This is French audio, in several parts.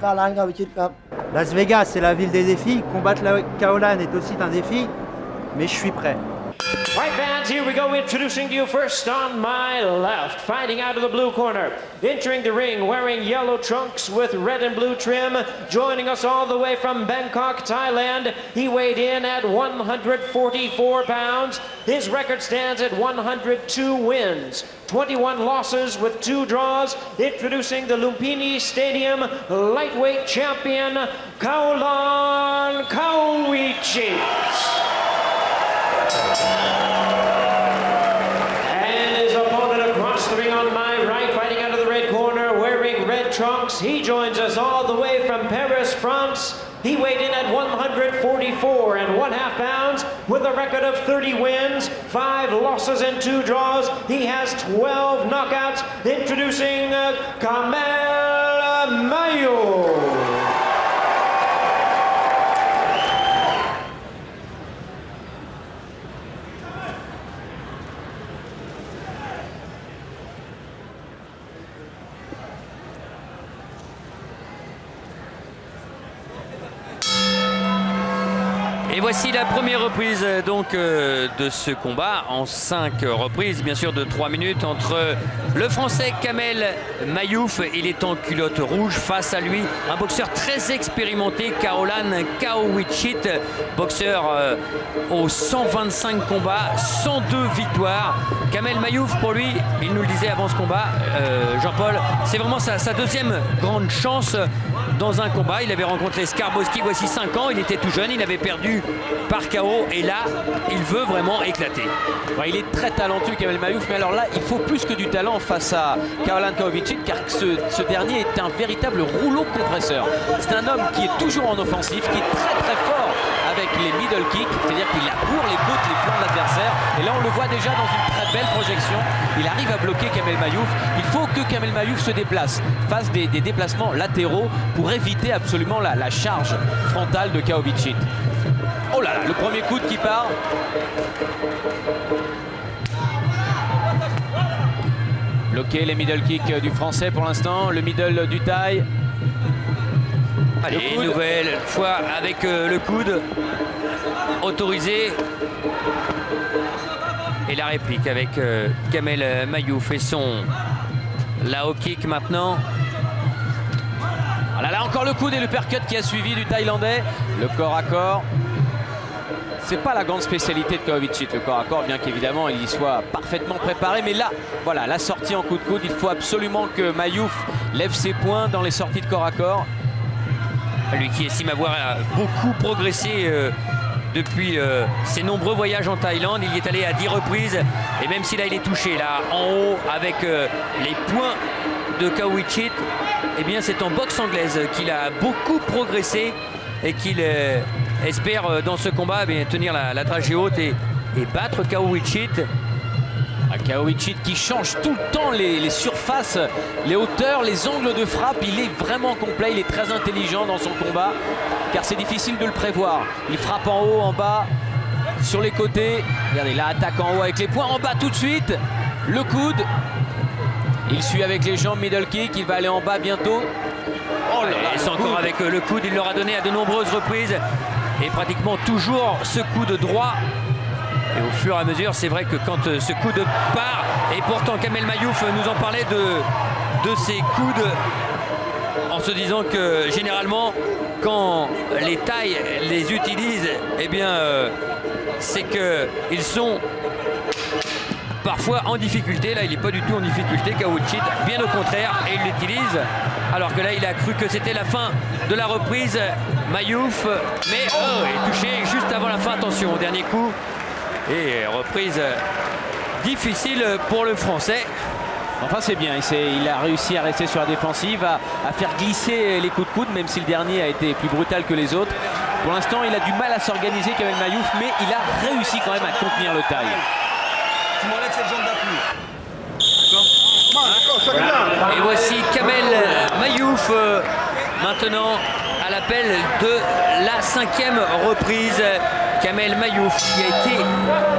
Kaolan Kaowichit ครับ Las Vegas, c'est la ville des défis. Combattre la Kaolan est aussi un défi, mais je suis prêt. Right, fans, here we go. Introducing to you first on my left, fighting out of the blue corner, entering the ring wearing yellow trunks with red and blue trim, joining us all the way from Bangkok, Thailand. He weighed in at 144 pounds. His record stands at 102 wins, 21 losses with 2 draws. Introducing the Lumpini Stadium lightweight champion, Kaolan Kaowichit. And his opponent across the ring on my right, fighting out of the red corner, wearing red trunks. He joins us all the way from Paris, France. He weighed in at 144.5 pounds with a record of 30 wins, 5 losses and 2 draws. He has 12 knockouts. Introducing Kamel Mayouf. Et voici la première reprise donc de ce combat en 5 reprises, bien sûr de 3 minutes, entre le français Kamel Mayouf, il est en culotte rouge, face à lui un boxeur très expérimenté, Kaolan Kaowichit, boxeur aux 125 combats, 102 victoires. Kamel Mayouf, pour lui, il nous le disait avant ce combat, Jean-Paul, c'est vraiment sa deuxième grande chance dans un combat. Il avait rencontré Skarbowski voici 5 ans, il était tout jeune, il avait perdu par KO et là il veut vraiment éclater. Ouais, il est très talentueux Kamel Mayouf, mais alors là il faut plus que du talent face à Kaolan Kaowichit, car ce dernier est un véritable rouleau compresseur. C'est un homme qui est toujours en offensive, qui est très fort avec les middle kicks, c'est-à-dire qu'il laboure les côtes, les flancs de l'adversaire, et là on le voit déjà dans une très belle projection. Il arrive à bloquer Kamel Mayouf. Il faut que Kamel Mayouf se déplace, fasse des déplacements latéraux pour éviter absolument la charge frontale de Kaowichit. Oh là là, le premier coude qui part. Bloquer les middle kicks du français pour l'instant, le middle du Thaï. Allez, une nouvelle fois avec le coude autorisé. Et la réplique avec Kamel Mayouf et son Lao kick maintenant. Voilà, là encore le coude et le percut qui a suivi du Thaïlandais. Le corps à corps. C'est pas la grande spécialité de Kaowichit, le corps à corps, bien qu'évidemment il y soit parfaitement préparé. Mais là, voilà, la sortie en coup de coude, il faut absolument que Mayouf lève ses poings dans les sorties de corps à corps. Lui qui estime avoir beaucoup progressé depuis ses nombreux voyages en Thaïlande. Il y est allé à 10 reprises. Et même si là il est touché là en haut avec les poings de Kaowichit, eh bien c'est en boxe anglaise qu'il a beaucoup progressé et qu'il espère dans ce combat tenir la dragée haute et battre Kaowichit. Kaowichit qui change tout le temps les surfaces, les hauteurs, les angles de frappe. Il est vraiment complet, il est très intelligent dans son combat, car c'est difficile de le prévoir. Il frappe en haut, en bas, sur les côtés. Regardez, là, attaque en haut avec les poings, en bas tout de suite. Le coude. Il suit avec les jambes, middle kick, il va aller en bas bientôt. Oh là là, c'est encore avec le coude, il l'aura donné à de nombreuses reprises. Et pratiquement toujours ce coude droit. Et au fur et à mesure, c'est vrai que quand ce coude part, et pourtant Kamel Mayouf nous en parlait de ces coudes, en se disant que généralement, quand les Thaïs les utilisent, eh bien, c'est qu'ils sont parfois en difficulté. Là, il n'est pas du tout en difficulté, Kaowichit, bien au contraire, et il l'utilise. Alors que là, il a cru que c'était la fin de la reprise. Mayouf, mais il est touché juste avant la fin. Attention au dernier coup. Et reprise difficile pour le Français. Enfin c'est bien, il a réussi à rester sur la défensive, à faire glisser les coups de coude, même si le dernier a été plus brutal que les autres. Pour l'instant il a du mal à s'organiser Kamel Mayouf, mais il a réussi quand même à contenir le Thaï. Tu m'enlèves cette jambe d'appui. Et voici Kamel Mayouf maintenant à l'appel de la 5e reprise. Kamel Mayouf qui a été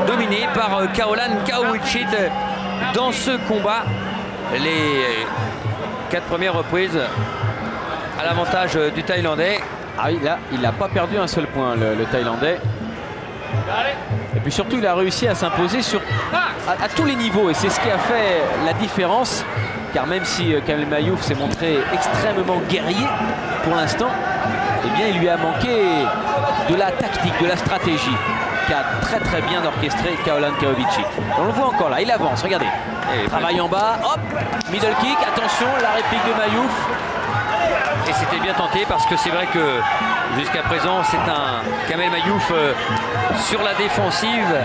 dominé par Kaolan Kaowichit dans ce combat. Les 4 premières reprises à l'avantage du Thaïlandais. Ah oui, là, il n'a pas perdu un seul point, le Thaïlandais. Et puis surtout, il a réussi à s'imposer à tous les niveaux. Et c'est ce qui a fait la différence. Car même si Kamel Mayouf s'est montré extrêmement guerrier pour l'instant, eh bien, il lui a manqué de la tactique, de la stratégie qu'a très bien orchestré Caolan Kaovicic. On le voit encore là, il avance, regardez. Et travail en bas, hop, middle kick, attention, la réplique de Mayouf. Et c'était bien tenté parce que c'est vrai que jusqu'à présent c'est un Kamel Mayouf sur la défensive,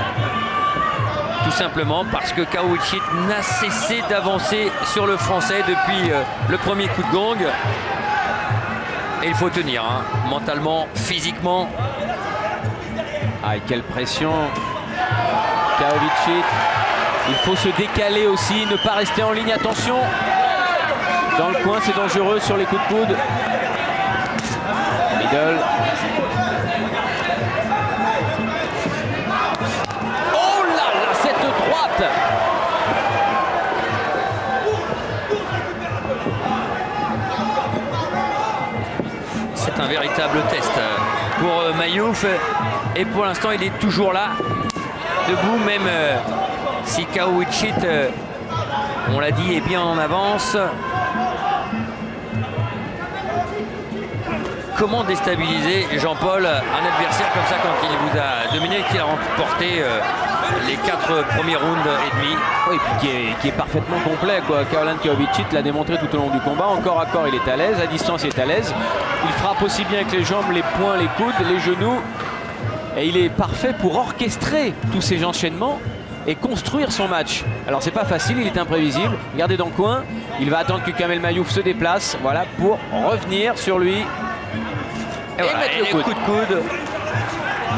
tout simplement parce que Kaovicic n'a cessé d'avancer sur le Français depuis le premier coup de gong. Et il faut tenir, hein, mentalement, physiquement. Ah, et quelle pression. Kaovicic, il faut se décaler aussi, ne pas rester en ligne, attention. Dans le coin, c'est dangereux sur les coups de coude. Middle. Oh là là, cette droite! C'est un véritable test pour Mayouf. Et pour l'instant, il est toujours là, debout, même si Kaovicic, on l'a dit, est bien en avance. Comment déstabiliser Jean-Paul, un adversaire comme ça quand il vous a dominé, qu'il a remporté les 4 premiers rounds et demi. Oui, puis qui est parfaitement complet, quoi. Caolan Kaovicic l'a démontré tout au long du combat. Encore à corps, il est à l'aise, à distance, il est à l'aise. Il frappe aussi bien avec les jambes, les poings, les coudes, les genoux. Et il est parfait pour orchestrer tous ces enchaînements et construire son match. Alors c'est pas facile, il est imprévisible. Regardez dans le coin, il va attendre que Kamel Mayouf se déplace, voilà, pour revenir sur lui. Et voilà, mettre le coup de coude.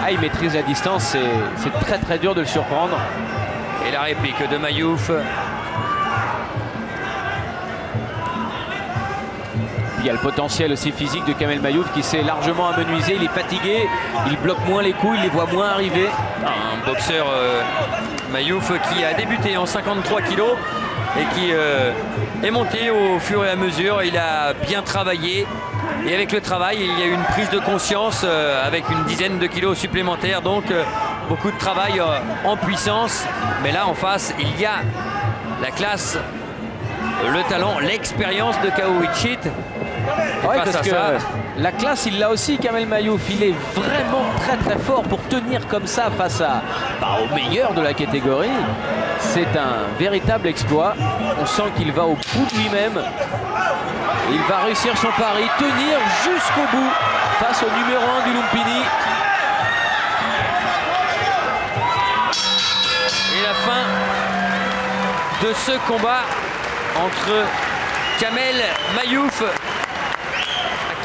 Ah, il maîtrise la distance, c'est très dur de le surprendre. Et la réplique de Mayouf. Il y a le potentiel aussi physique de Kamel Mayouf qui s'est largement amenuisé, il est fatigué, il bloque moins les coups, il les voit moins arriver. Un boxeur Mayouf qui a débuté en 53 kg et qui est monté au fur et à mesure. Il a bien travaillé et avec le travail il y a eu une prise de conscience avec une dizaine de kilos supplémentaires, donc beaucoup de travail en puissance. Mais là en face il y a la classe, le talent, l'expérience de Kaovicic. Ouais, parce que la classe, il l'a aussi, Kamel Mayouf. Il est vraiment très fort pour tenir comme ça face au meilleur de la catégorie. C'est un véritable exploit. On sent qu'il va au bout de lui-même. Il va réussir son pari, tenir jusqu'au bout face au numéro 1 du Lumpini. Et la fin de ce combat entre Kamel Mayouf,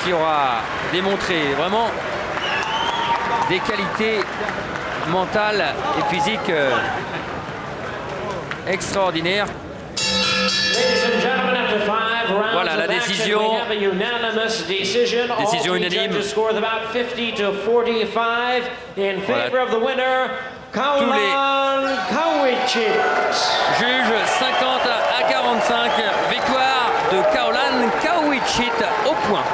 qui aura démontré vraiment des qualités mentales et physiques extraordinaires. Voilà la décision unanime. Voilà. Tous les juges 50 à 45, victoire de Caolan Kaovicic au point.